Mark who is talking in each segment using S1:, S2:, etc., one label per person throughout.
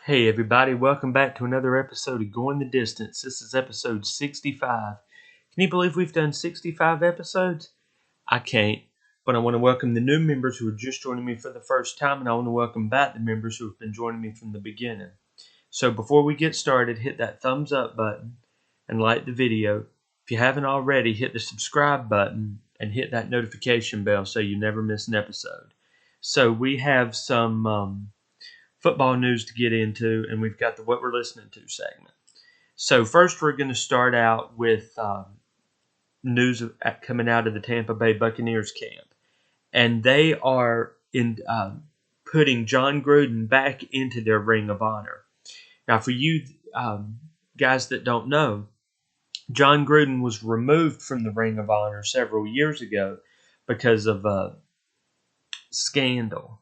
S1: Hey everybody, welcome back to another episode of Going the Distance. This is episode 65. Can you believe we've done 65 episodes? I can't, but I want to welcome the new members who are just joining me for the first time, and I want to welcome back the members who have been joining me from the beginning. So before we get started, hit that thumbs up button and like the video. If you haven't already, hit the subscribe button and hit that notification bell so you never miss an episode. So we have some football news to get into, and we've got the What We're Listening To segment. So first we're going to start out with news coming out of the Tampa Bay Buccaneers camp. And they are putting John Gruden back into their Ring of Honor. Now for you guys that don't know, John Gruden was removed from the Ring of Honor several years ago because of a scandal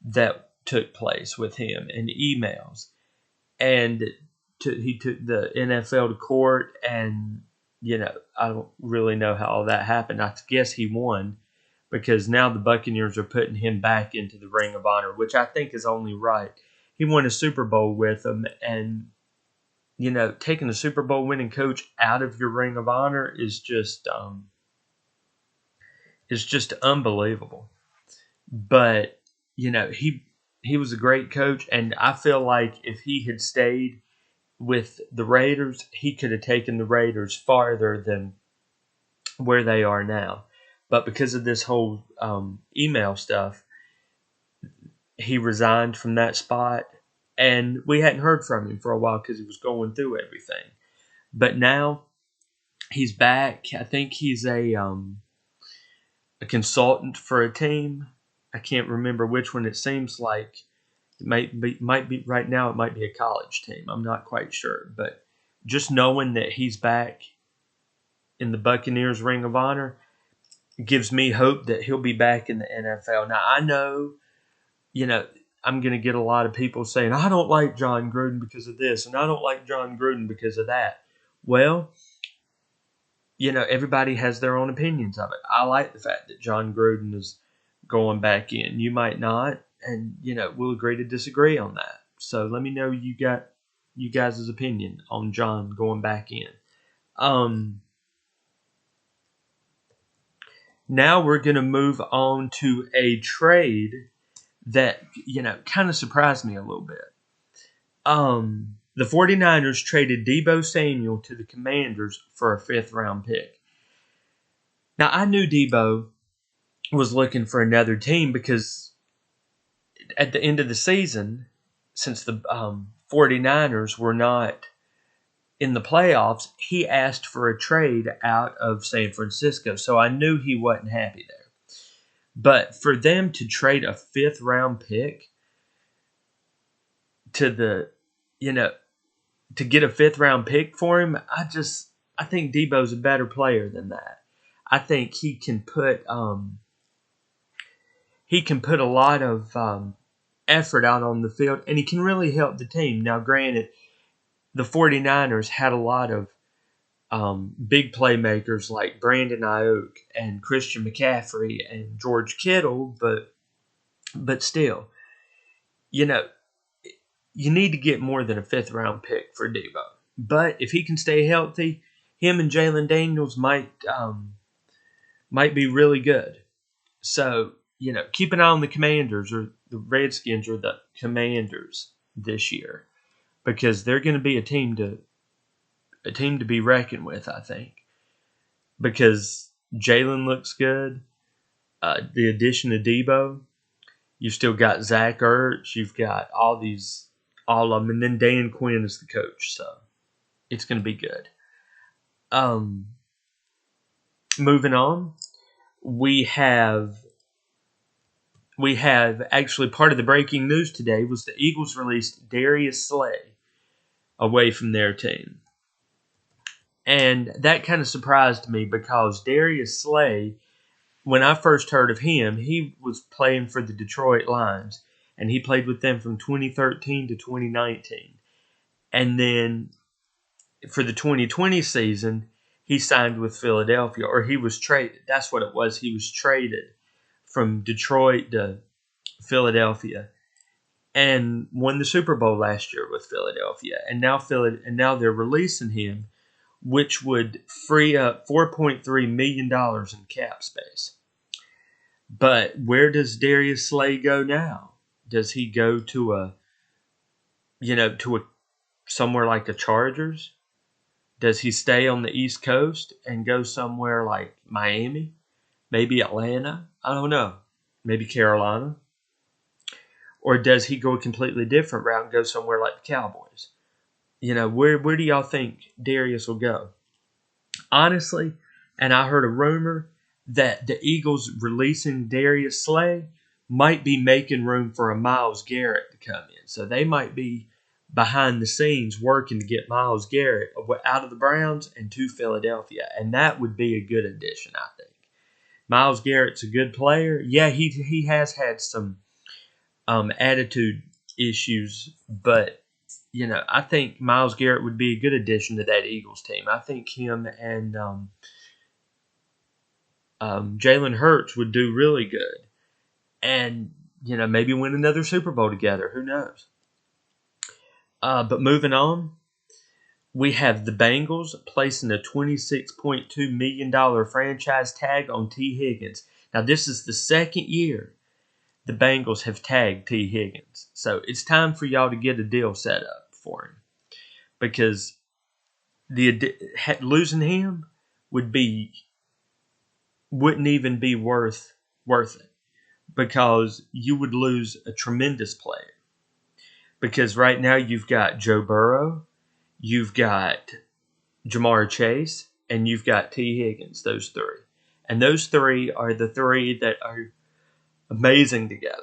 S1: that took place with him in emails. And he took the NFL to court, and, I don't really know how all that happened. I guess he won because now the Buccaneers are putting him back into the Ring of Honor, which I think is only right. He won a Super Bowl with them, and, taking a Super Bowl winning coach out of your Ring of Honor is just unbelievable. But, he was a great coach, and I feel like if he had stayed with the Raiders, he could have taken the Raiders farther than where they are now. But because of this whole email stuff, he resigned from that spot, and we hadn't heard from him for a while because he was going through everything. But now he's back. I think he's a consultant for a team. I can't remember which one. It seems like it might be right now. It might be a college team. I'm not quite sure, but just knowing that he's back in the Buccaneers Ring of Honor gives me hope that he'll be back in the NFL. Now I know, I'm going to get a lot of people saying I don't like John Gruden because of this, and I don't like John Gruden because of that. Well, everybody has their own opinions of it. I like the fact that John Gruden is going back in. You might not, and we'll agree to disagree on that. So let me know you guys' opinion on John going back in. Now we're going to move on to a trade that kind of surprised me a little bit. The 49ers traded Deebo Samuel to the Commanders for a 5th round pick. Now I knew Deebo was looking for another team because at the end of the season, since the 49ers were not in the playoffs, he asked for a trade out of San Francisco. So I knew he wasn't happy there. But for them to trade a 5th round pick to to get a 5th round pick for him, I think Deebo's a better player than that. I think he can put a lot of effort out on the field, and he can really help the team. Now, granted, the 49ers had a lot of big playmakers like Brandon Ayuk and Christian McCaffrey and George Kittle, but still, you need to get more than a 5th round pick for Deebo. But if he can stay healthy, him and Jalen Daniels might be really good. So, keep an eye on the Commanders, or the Redskins, or the Commanders this year, because they're going to be a team to be reckoned with, I think, because Jalen looks good. The addition of Deebo, you've still got Zach Ertz, you've got all of them, and then Dan Quinn is the coach, so it's going to be good. Moving on, we have actually part of the breaking news today was the Eagles released Darius Slay away from their team. And that kind of surprised me because Darius Slay, when I first heard of him, he was playing for the Detroit Lions, and he played with them from 2013 to 2019. And then for the 2020 season, he signed with Philadelphia, or he was traded. That's what it was. He was traded from Detroit to Philadelphia. and won the Super Bowl last year with Philadelphia. And now they're releasing him, which would free up $4.3 million in cap space. But where does Darius Slay go now? Does he go to somewhere like the Chargers? Does he stay on the East Coast and go somewhere like Miami? Maybe Atlanta? I don't know. Maybe Carolina? Or does he go a completely different route and go somewhere like the Cowboys? Where do y'all think Darius will go? Honestly, and I heard a rumor that the Eagles releasing Darius Slay might be making room for a Myles Garrett to come in. So they might be behind the scenes working to get Myles Garrett out of the Browns and to Philadelphia. And that would be a good addition, I think. Myles Garrett's a good player. Yeah, he has had some attitude issues, but I think Myles Garrett would be a good addition to that Eagles team. I think him and Jalen Hurts would do really good, and maybe win another Super Bowl together. Who knows? But moving on, we have the Bengals placing a $26.2 million franchise tag on T. Higgins. Now, this is the second year the Bengals have tagged T. Higgins. So it's time for y'all to get a deal set up for him. Because losing him wouldn't even be worth it. Because you would lose a tremendous player. Because right now you've got Joe Burrow, you've got Jamar Chase, and you've got T. Higgins, those three. And those three are the three that are amazing together.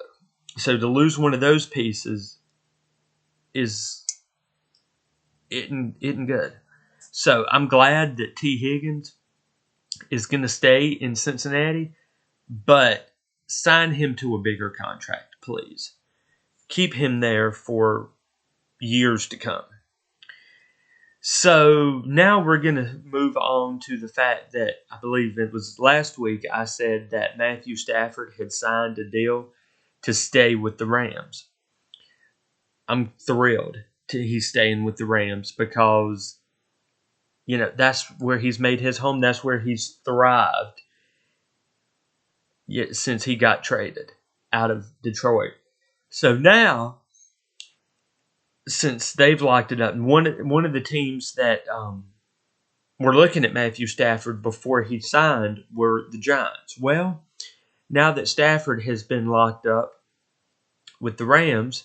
S1: So to lose one of those pieces isn't good. So I'm glad that T. Higgins is going to stay in Cincinnati, but sign him to a bigger contract, please. Keep him there for years to come. So now we're going to move on to the fact that I believe it was last week I said that Matthew Stafford had signed a deal to stay with the Rams. I'm thrilled he's staying with the Rams because, that's where he's made his home. That's where he's thrived since he got traded out of Detroit. So now, since they've locked it up, and one of the teams that were looking at Matthew Stafford before he signed were the Giants. Well, now that Stafford has been locked up with the Rams,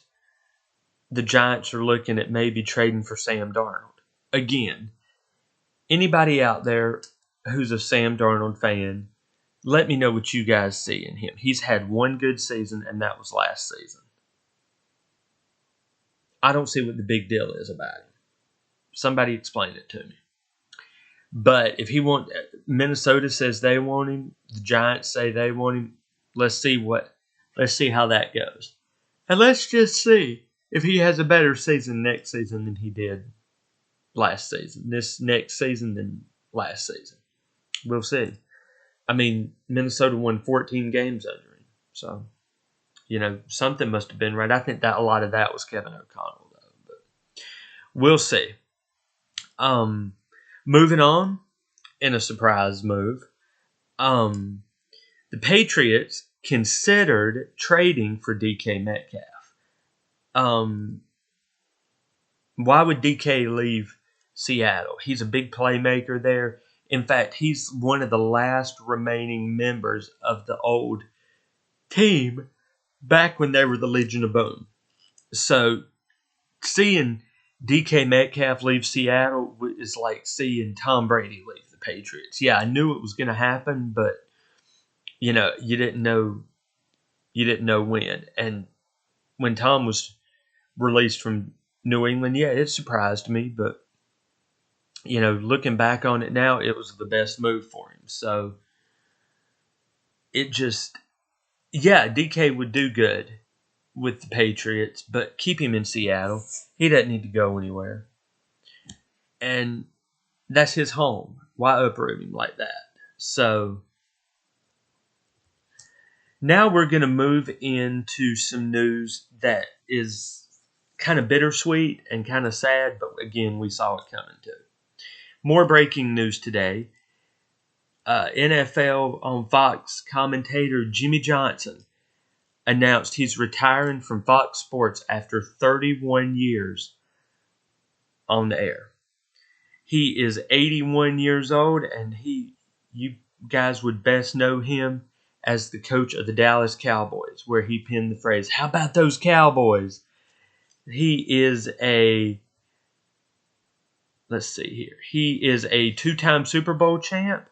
S1: the Giants are looking at maybe trading for Sam Darnold. Again, anybody out there who's a Sam Darnold fan, let me know what you guys see in him. He's had one good season, and that was last season. I don't see what the big deal is about him. Somebody explain it to me. But if Minnesota says they want him, the Giants say they want him. Let's see how that goes. And let's just see if he has a better season next season than he did last season. This next season than last season. We'll see. I mean, Minnesota won 14 games under him. So, something must have been right. I think that a lot of that was Kevin O'Connell, though. But we'll see. Moving on, in a surprise move, the Patriots considered trading for DK Metcalf. Why would DK leave Seattle? He's a big playmaker there. In fact, he's one of the last remaining members of the old team back when they were the Legion of Boom. So, seeing DK Metcalf leave Seattle is like seeing Tom Brady leave the Patriots. Yeah, I knew it was going to happen, but you didn't know when. And when Tom was released from New England, yeah, it surprised me, but looking back on it now, it was the best move for him. So DK would do good with the Patriots, but keep him in Seattle. He doesn't need to go anywhere. And that's his home. Why uproot him like that? So, Now we're going to move into some news that is kind of bittersweet and kind of sad, but again, we saw it coming too. More breaking news today. NFL on Fox commentator Jimmy Johnson announced he's retiring from Fox Sports after 31 years on the air. He is 81 years old, and you guys would best know him as the coach of the Dallas Cowboys, where he penned the phrase, "How about those Cowboys?" He is a two-time Super Bowl champ.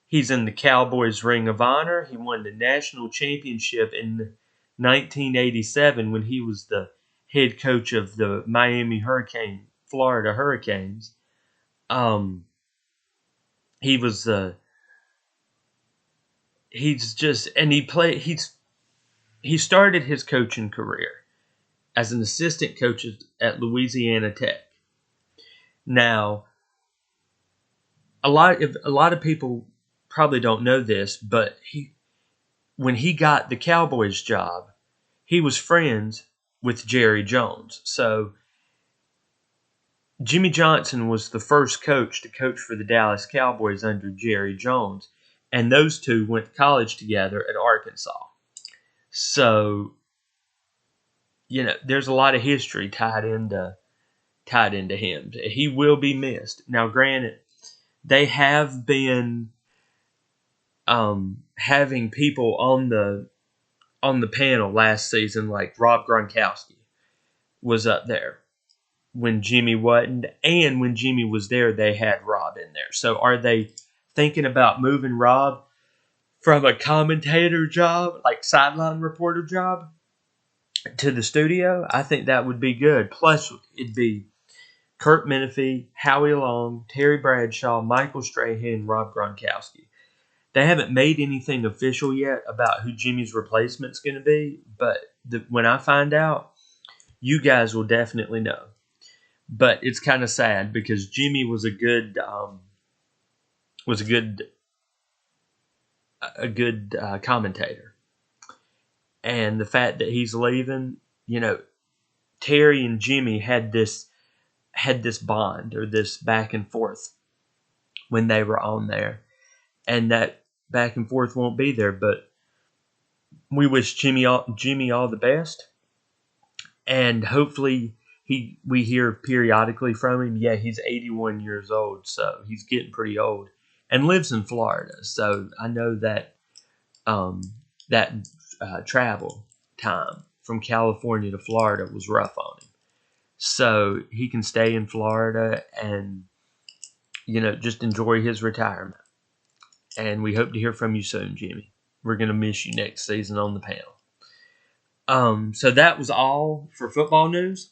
S1: He's in the Cowboys Ring of Honor. He won the national championship in 1987 when he was the head coach of the Florida Hurricanes. He was he started his coaching career as an assistant coach at Louisiana Tech. Now, a lot of people probably don't know this, but when he got the Cowboys job, he was friends with Jerry Jones. So Jimmy Johnson was the first coach to coach for the Dallas Cowboys under Jerry Jones, and those two went to college together at Arkansas. So, there's a lot of history tied into him. He will be missed. Now, granted, they have been having people on the panel last season, like Rob Gronkowski was up there when Jimmy wasn't, and when Jimmy was there, they had Rob in there. So are they thinking about moving Rob from a commentator job, like sideline reporter job, to the studio? I think that would be good. Plus, it'd be Kurt Menefee, Howie Long, Terry Bradshaw, Michael Strahan, Rob Gronkowski. They haven't made anything official yet about who Jimmy's replacement's going to be, but when I find out, you guys will definitely know. But it's kind of sad because Jimmy was a good commentator, and the fact that he's leaving, Terry and Jimmy had this bond or this back and forth when they were on there, and that back and forth won't be there. But we wish Jimmy all the best, and hopefully we hear periodically from him. Yeah, he's 81 years old, so he's getting pretty old, and lives in Florida. So I know that travel time from California to Florida was rough on him. So he can stay in Florida and just enjoy his retirement. And we hope to hear from you soon, Jimmy. We're going to miss you next season on the panel. So that was all for football news.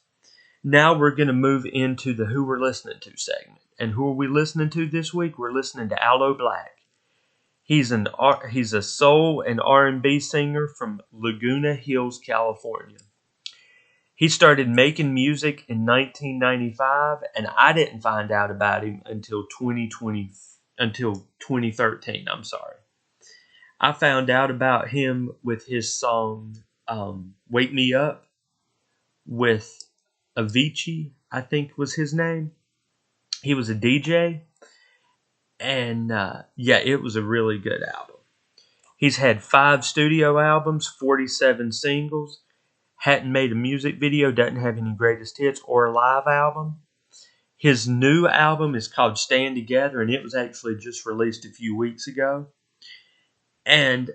S1: Now we're going to move into the Who We're Listening To segment. And who are we listening to this week? We're listening to Aloe Blacc. He's a soul and R&B singer from Laguna Hills, California. He started making music in 1995, and I didn't find out about him until 2013. I'm sorry. I found out about him with his song "Wake Me Up" with Avicii, I think was his name. He was a DJ, and it was a really good album. He's had 5 studio albums, 47 singles, hadn't made a music video, doesn't have any greatest hits or a live album. His new album is called Stand Together, and it was actually just released a few weeks ago. And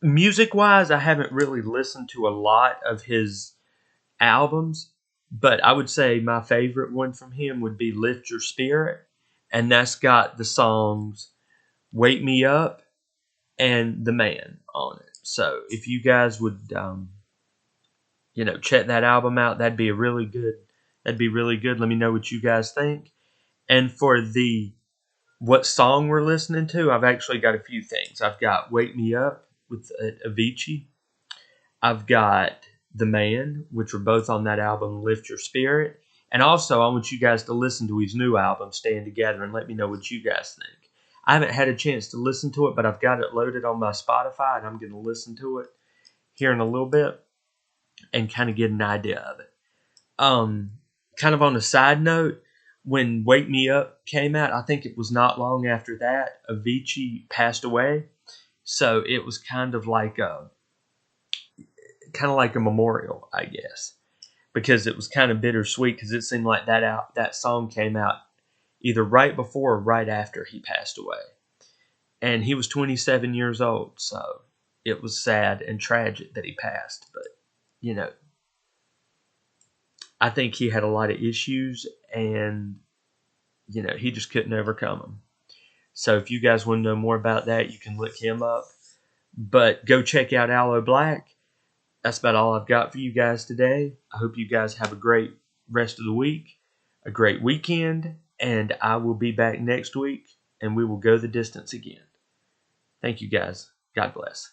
S1: music-wise, I haven't really listened to a lot of his albums, but I would say my favorite one from him would be Lift Your Spirit, and that's got the songs Wake Me Up and The Man on it. So if you guys would check that album out, that'd be really good. Let me know what you guys think. And for what song we're listening to, I've actually got a few things. I've got Wake Me Up with Avicii. I've got The Man, which are both on that album, Lift Your Spirit. And also, I want you guys to listen to his new album, Stand Together, and let me know what you guys think. I haven't had a chance to listen to it, but I've got it loaded on my Spotify, and I'm going to listen to it here in a little bit and kind of get an idea of it. Kind of on a side note, when Wake Me Up came out, I think it was not long after that, Avicii passed away. So it was kind of like a memorial, I guess, because it was kind of bittersweet because it seemed like that song came out either right before or right after he passed away. And he was 27 years old, so it was sad and tragic that he passed. But, you know, I think he had a lot of issues and, you know, he just couldn't overcome them. So if you guys want to know more about that, you can look him up. But go check out Aloe Blacc. That's about all I've got for you guys today. I hope you guys have a great rest of the week, a great weekend, and I will be back next week, and we will go the distance again. Thank you guys. God bless.